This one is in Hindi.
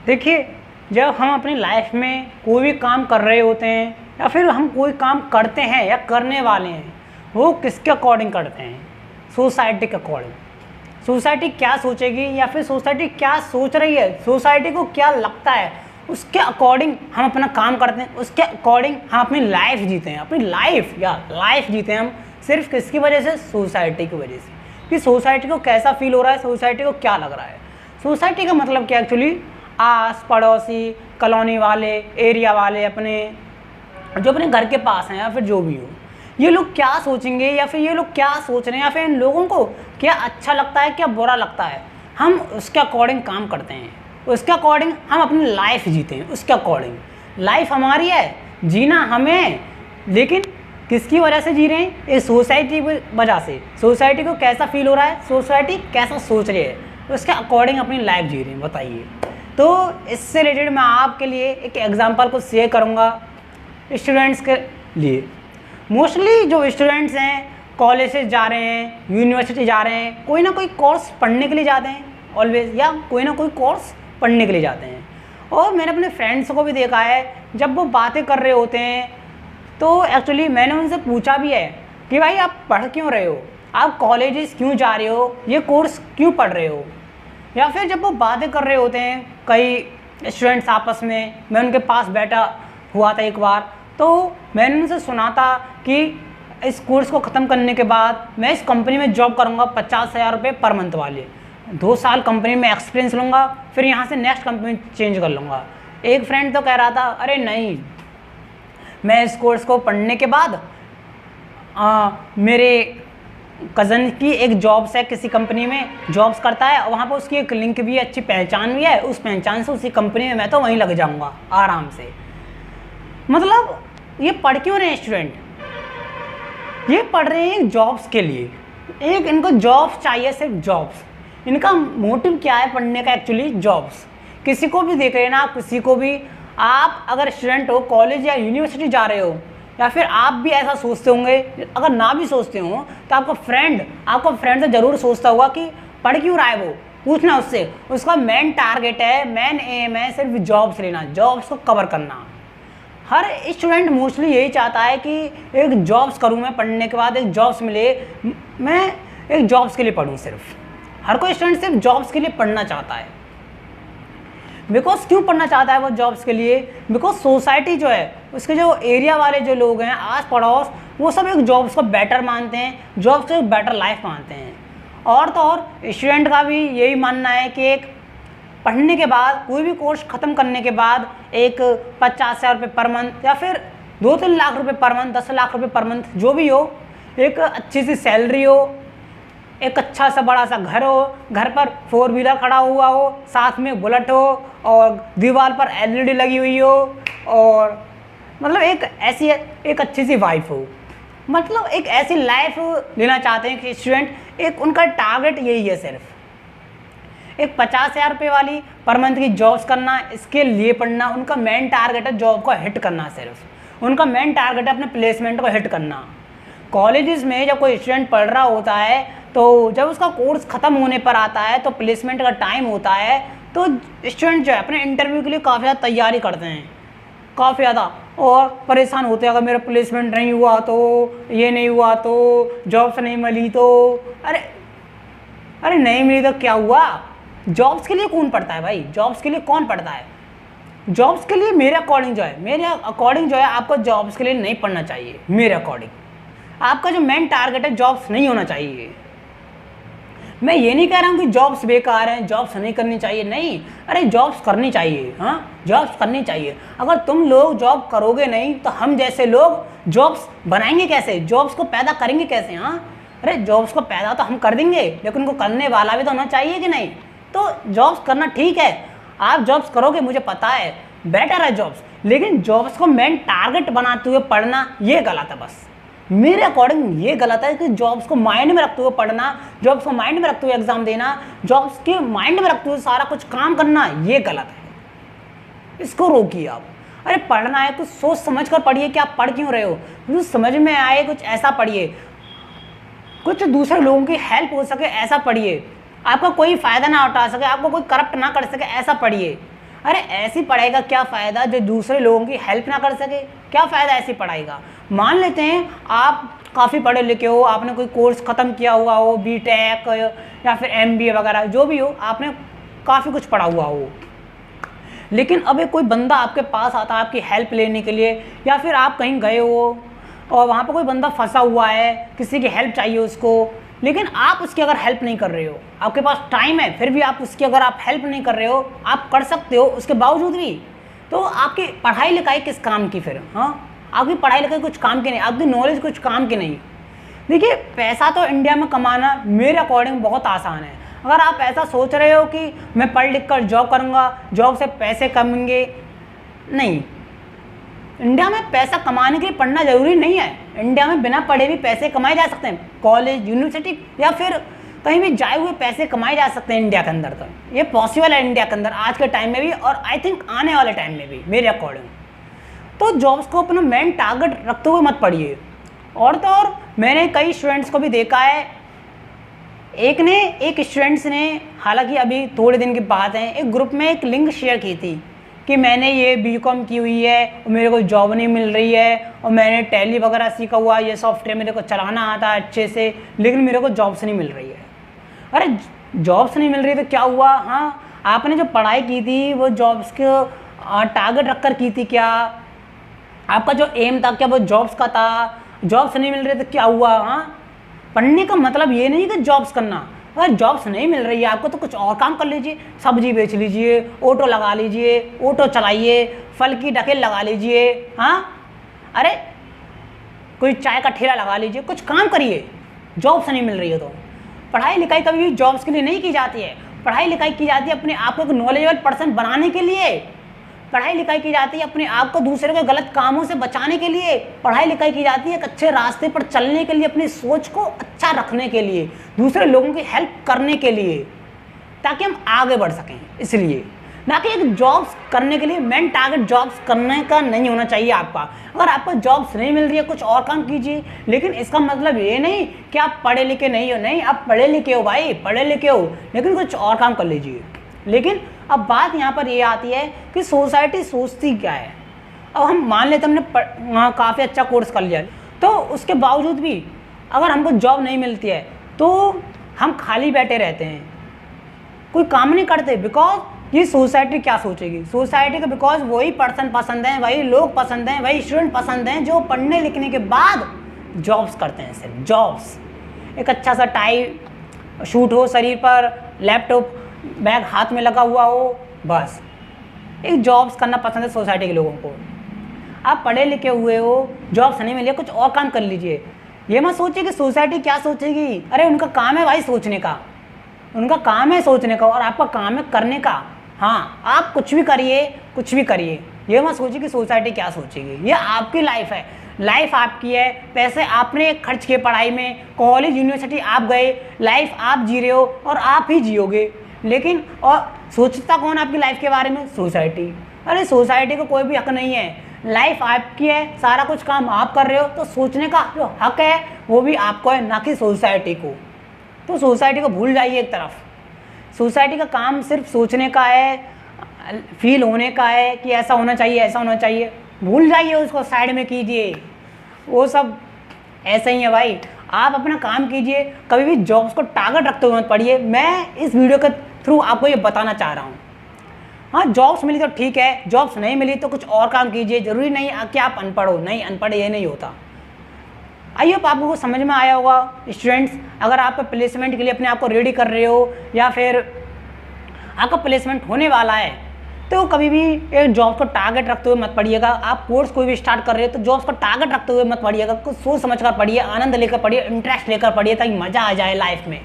देखिए, जब हम अपनी लाइफ में कोई भी काम कर रहे होते हैं या फिर हम कोई काम करते हैं या करने वाले हैं, वो किसके अकॉर्डिंग करते हैं? सोसाइटी के अकॉर्डिंग। सोसाइटी क्या सोचेगी या फिर सोसाइटी क्या सोच रही है, सोसाइटी को क्या लगता है, उसके अकॉर्डिंग हम अपना काम करते हैं, उसके अकॉर्डिंग हम अपनी लाइफ जीते हैं। अपनी लाइफ जीते हैं हम सिर्फ किसकी वजह से? सोसाइटी की वजह से, कि सोसाइटी को कैसा फील हो रहा है, सोसाइटी को क्या लग रहा है। सोसाइटी का मतलब क्या एक्चुअली? आस पड़ोसी, कॉलोनी वाले, एरिया वाले, अपने जो अपने घर के पास हैं या फिर जो भी हो, ये लोग क्या सोचेंगे या फिर ये लोग क्या सोच रहे हैं या फिर इन लोगों को क्या अच्छा लगता है, क्या बुरा लगता है, हम उसके अकॉर्डिंग काम करते हैं, उसके अकॉर्डिंग हम अपनी लाइफ जीते हैं। उसके अकॉर्डिंग लाइफ हमारी है, जीना हमें, लेकिन किसकी वजह से जी रहे हैं? एक सोसाइटी की वजह से। सोसाइटी को कैसा फील हो रहा है, सोसाइटी कैसा सोच रही है, उसके अकॉर्डिंग अपनी लाइफ जी रहे हैं। बताइए। तो इससे रिलेटेड मैं आपके लिए एक एग्जांपल को शेयर करूंगा स्टूडेंट्स के लिए। मोस्टली जो स्टूडेंट्स हैं कॉलेजेस जा रहे हैं, यूनिवर्सिटी जा रहे हैं, कोई ना कोई कोर्स पढ़ने के लिए जाते हैं ऑलवेज, या कोई ना कोई कोर्स पढ़ने के लिए जाते हैं। और मैंने अपने फ्रेंड्स को भी देखा है, जब वो बातें कर रहे होते हैं तो एक्चुअली मैंने उनसे पूछा भी है कि भाई आप पढ़ क्यों रहे हो, आप कॉलेजेस क्यों जा रहे हो, ये कोर्स क्यों पढ़ रहे हो। या फिर जब वो बातें कर रहे होते हैं कई स्टूडेंट्स आपस में, मैं उनके पास बैठा हुआ था एक बार, तो मैंने उनसे सुना था कि इस कोर्स को ख़त्म करने के बाद मैं इस कंपनी में जॉब करूँगा 50,000 रुपये पर मंथ वाले, 2 साल कंपनी में एक्सपीरियंस लूँगा, फिर यहाँ से नेक्स्ट कंपनी चेंज कर लूँगा। एक फ्रेंड तो कह रहा था अरे नहीं, मैं इस कोर्स को पढ़ने के बाद मेरे कज़न की एक जॉब्स है, किसी कंपनी में जॉब्स करता है, और वहाँ पर उसकी एक लिंक भी है, अच्छी पहचान भी है, उस पहचान से उसी कंपनी में मैं तो वहीं लग जाऊँगा आराम से। मतलब ये पढ़ क्यों रहे हैं स्टूडेंट? ये पढ़ रहे हैं जॉब्स के लिए, एक इनको जॉब्स चाहिए, सिर्फ जॉब्स। इनका मोटिव क्या है पढ़ने का? Actually jobs. किसी को भी देख रहे हैं ना, किसी को भी, आप अगर स्टूडेंट हो, कॉलेज या यूनिवर्सिटी जा रहे हो, या फिर आप भी ऐसा सोचते होंगे, अगर ना भी सोचते हो तो आपका फ्रेंड से ज़रूर सोचता होगा कि पढ़ क्यों रहा है वो, पूछना उससे। उसका मेन टारगेट है, मेन एम है सिर्फ जॉब्स लेना, जॉब्स को कवर करना। हर स्टूडेंट मोस्टली यही चाहता है कि एक जॉब्स करूं मैं, पढ़ने के बाद एक जॉब्स मिले, मैं एक जॉब्स के लिए पढूं। सिर्फ हर कोई स्टूडेंट सिर्फ जॉब्स के लिए पढ़ना चाहता है। बिकॉज क्यों पढ़ना चाहता है वो जॉब्स के लिए? बिकॉज सोसाइटी जो है, उसके जो एरिया वाले जो लोग हैं, आस पड़ोस, वो सब एक जॉब्स को बेटर मानते हैं, जॉब्स को एक बेटर लाइफ मानते हैं। और तो और स्टूडेंट का भी यही मानना है कि एक पढ़ने के बाद, कोई भी कोर्स ख़त्म करने के बाद, एक 50,000 रुपये पर मंथ या फिर 2-3 लाख रुपये पर मंथ, 10 लाख रुपये पर मंथ, जो भी हो, एक अच्छी सी सैलरी हो, एक अच्छा सा बड़ा सा घर हो, घर पर 4 व्हीलर खड़ा हुआ हो, साथ में बुलेट हो, और दीवार पर LED लगी हुई हो, और मतलब एक अच्छी सी वाइफ हो। मतलब एक ऐसी लाइफ लेना चाहते हैं कि स्टूडेंट, एक उनका टारगेट यही है, सिर्फ एक 50,000 रुपये वाली पर मंथ की जॉब्स करना, इसके लिए पढ़ना। उनका मेन टारगेट है जॉब को हिट करना, सिर्फ उनका मेन टारगेट है अपने प्लेसमेंट को हिट करना। कॉलेजेस में जब कोई स्टूडेंट पढ़ रहा होता है, तो जब उसका कोर्स ख़त्म होने पर आता है, तो प्लेसमेंट का टाइम होता है, तो स्टूडेंट जो है अपने इंटरव्यू के लिए काफ़ी ज़्यादा तैयारी करते हैं, काफ़ी ज़्यादा, और परेशान होते हैं, अगर मेरा प्लेसमेंट नहीं हुआ तो, ये नहीं हुआ तो, जॉब्स नहीं मिली तो, अरे नहीं मिली तो क्या हुआ? जॉब्स के लिए कौन पढ़ता है भाई? जॉब्स के लिए कौन पढ़ता है? जॉब्स के लिए मेरे अकॉर्डिंग जो है आपको जॉब्स के लिए नहीं पढ़ना चाहिए। मेरे अकॉर्डिंग आपका जो मेन टारगेट है जॉब्स नहीं होना चाहिए। मैं ये नहीं कह रहा हूँ कि जॉब्स बेकार हैं, जॉब्स नहीं करनी चाहिए, नहीं, अरे जॉब्स करनी चाहिए, हाँ जॉब्स करनी चाहिए। अगर तुम लोग जॉब करोगे नहीं तो हम जैसे लोग जॉब्स बनाएंगे कैसे, जॉब्स को पैदा करेंगे कैसे? हाँ, अरे जॉब्स को पैदा तो हम कर देंगे, लेकिन उनको करने वाला भी तो होना चाहिए कि नहीं? तो जॉब्स करना ठीक है, आप जॉब्स करोगे, मुझे पता है, बेटर है जॉब्स, लेकिन जॉब्स को मेन टारगेट बनाते हुए पढ़ना ये गलत है। बस मेरे अकॉर्डिंग ये गलत है कि जॉब्स को माइंड में रखते हुए पढ़ना, जॉब्स को माइंड में रखते हुए एग्जाम देना, जॉब्स के माइंड में रखते हुए सारा कुछ काम करना, ये गलत है। इसको रोकिए आप। अरे पढ़ना है कुछ सोच समझ कर पढ़िए कि आप पढ़ क्यों रहे हो, कुछ समझ में आए, कुछ ऐसा पढ़िए, कुछ दूसरे लोगों की हेल्प हो सके ऐसा पढ़िए, आपका कोई फ़ायदा ना उठा सके, आपको कोई करप्ट ना कर सके ऐसा पढ़िए। अरे ऐसी पढ़ाई का क्या फ़ायदा जो दूसरे लोगों की हेल्प ना कर सके? क्या फ़ायदा ऐसी पढ़ाई का? मान लेते हैं आप काफ़ी पढ़े लिखे हो, आपने कोई कोर्स ख़त्म किया हुआ हो, बीटेक या फिर एमबीए वगैरह जो भी हो, आपने काफ़ी कुछ पढ़ा हुआ हो, लेकिन अब एक कोई बंदा आपके पास आता है आपकी हेल्प लेने के लिए, या फिर आप कहीं गए हो और वहाँ पर कोई बंदा फंसा हुआ है, किसी की हेल्प चाहिए उसको, लेकिन आप उसकी अगर हेल्प नहीं कर रहे हो, आपके पास टाइम है फिर भी आप उसकी अगर आप हेल्प नहीं कर रहे हो, आप कर सकते हो उसके बावजूद भी, तो आपकी पढ़ाई लिखाई किस काम की फिर? हाँ, आपकी पढ़ाई लिखाई कुछ काम की नहीं, आपकी नॉलेज कुछ काम की नहीं। देखिए, पैसा तो इंडिया में कमाना मेरे अकॉर्डिंग बहुत आसान है। अगर आप ऐसा सोच रहे हो कि मैं पढ़ लिख कर जॉब करूँगा, जॉब से पैसे कमाएंगे, नहीं, इंडिया में पैसा कमाने के लिए पढ़ना ज़रूरी नहीं है। इंडिया में बिना पढ़े भी पैसे कमाए जा सकते हैं, कॉलेज, यूनिवर्सिटी या फिर कहीं भी जाए हुए पैसे कमाए जा सकते हैं इंडिया के अंदर। तो ये पॉसिबल है इंडिया के अंदर आज के टाइम में भी, और आई थिंक आने वाले टाइम में भी मेरे अकॉर्डिंग। तो जॉब्स को अपना मेन टारगेट रखते हुए मत पढ़िए। और तो और मैंने कई स्टूडेंट्स को भी देखा है, एक स्टूडेंट्स ने, हालांकि अभी थोड़े दिन की बात है, एक ग्रुप में एक लिंक शेयर की थी कि मैंने ये बीकॉम की हुई है और मेरे को जॉब नहीं मिल रही है, और मैंने टैली वगैरह सीखा हुआ, ये सॉफ्टवेयर मेरे को चलाना आता है अच्छे से, लेकिन मेरे को जॉब्स नहीं मिल रही है। अरे जॉब्स नहीं मिल रही तो क्या हुआ? हाँ, आपने जो पढ़ाई की थी वो जॉब्स के टारगेट रख कर की थी क्या? आपका जो एम था क्या वो जॉब्स का था? जॉब्स नहीं मिल रही तो क्या हुआ? हाँ, पढ़ने का मतलब ये नहीं कि जॉब्स करना। अगर जॉब्स नहीं मिल रही है आपको तो कुछ और काम कर लीजिए, सब्जी बेच लीजिए, ऑटो लगा लीजिए, ऑटो चलाइए, फल की ढकेल लगा लीजिए, हाँ, अरे कोई चाय का ठेला लगा लीजिए, कुछ काम करिए। जॉब्स नहीं मिल रही है तो पढ़ाई लिखाई कभी भी जॉब्स के लिए नहीं की जाती है। पढ़ाई लिखाई की जाती है अपने आप को एक नॉलेजेबल पर्सन बनाने के लिए। पढ़ाई लिखाई की जाती है अपने आप को दूसरे के गलत कामों से बचाने के लिए। पढ़ाई लिखाई की जाती है एक अच्छे रास्ते पर चलने के लिए, अपनी सोच को अच्छा रखने के लिए, दूसरे लोगों की हेल्प करने के लिए, ताकि हम आगे बढ़ सकें। इसलिए ना कि एक जॉब्स करने के लिए मेन टारगेट जॉब्स करने का नहीं होना चाहिए आपका। अगर आपको जॉब्स नहीं मिल रही है कुछ और काम कीजिए, लेकिन इसका मतलब ये नहीं कि आप पढ़े लिखे नहीं हो। नहीं, आप पढ़े लिखे हो भाई, पढ़े लिखे हो, लेकिन कुछ और काम कर लीजिए। लेकिन अब बात यहाँ पर ये आती है कि सोसाइटी सोचती क्या है। अब हम मान लेते हमने काफ़ी अच्छा कोर्स कर लिया, तो उसके बावजूद भी अगर हमको जॉब नहीं मिलती है तो हम खाली बैठे रहते हैं, कोई काम नहीं करते। बिकॉज ये सोसाइटी क्या सोचेगी? सोसाइटी को बिकॉज वही पर्सन पसंद हैं, वही लोग पसंद हैं, वही स्टूडेंट पसंद हैं जो पढ़ने लिखने के बाद जॉब्स करते हैं। सिर्फ जॉब्स, एक अच्छा सा टाई शूट हो शरीर पर, लैपटॉप बैग हाथ में लगा हुआ हो, बस एक जॉब्स करना पसंद है सोसाइटी के लोगों को। आप पढ़े लिखे हुए हो, जॉब्स नहीं मिली, कुछ और काम कर लीजिए। ये मत सोचिए कि सोसाइटी क्या सोचेगी। अरे उनका काम है भाई सोचने का, उनका काम है सोचने का और आपका काम है करने का। हाँ, आप कुछ भी करिए, कुछ भी करिए, ये मत सोचिए कि सोसाइटी क्या सोचेगी। ये आपकी लाइफ है, लाइफ आपकी है, पैसे आपने खर्च किए पढ़ाई में, कॉलेज यूनिवर्सिटी आप गए, लाइफ आप जी रहे हो और आप ही जियोगे। लेकिन और सोचता कौन आपकी लाइफ के बारे में? सोसाइटी। अरे सोसाइटी को कोई भी हक नहीं है, लाइफ आपकी है, सारा कुछ काम आप कर रहे हो, तो सोचने का जो हक है वो भी आपको है, ना कि सोसाइटी को। तो सोसाइटी को भूल जाइए एक तरफ। सोसाइटी का काम सिर्फ सोचने का है, फील होने का है कि ऐसा होना चाहिए, ऐसा होना चाहिए। भूल जाइए उसको, साइड में कीजिए, वो सब ऐसा ही है भाई। आप अपना काम कीजिए, कभी भी जॉब्स को टारगेट रखते हुए मत पढ़िए। मैं इस वीडियो के थ्रू आपको ये बताना चाह रहा हूँ। हाँ, जॉब्स मिली तो ठीक है, जॉब्स नहीं मिली तो कुछ और काम कीजिए। ज़रूरी नहीं कि आप अनपढ़ हो, नहीं, अनपढ़ ये नहीं होता। आई होप आपको समझ में आया होगा। स्टूडेंट्स, अगर आप प्लेसमेंट के लिए अपने आप को रेडी कर रहे हो या फिर आपका प्लेसमेंट होने वाला है, तो कभी भी एक जॉब को टारगेट रखते हुए मत पढ़िएगा। आप कोर्स कोई भी स्टार्ट कर रहे हो तो जॉब्स को टारगेट रखते हुए मत पढ़िएगा, कुछ सोच समझ कर पढ़िए, आनंद लेकर पढ़िए, इंटरेस्ट लेकर पढ़िए, ताकि मज़ा आ जाए लाइफ में।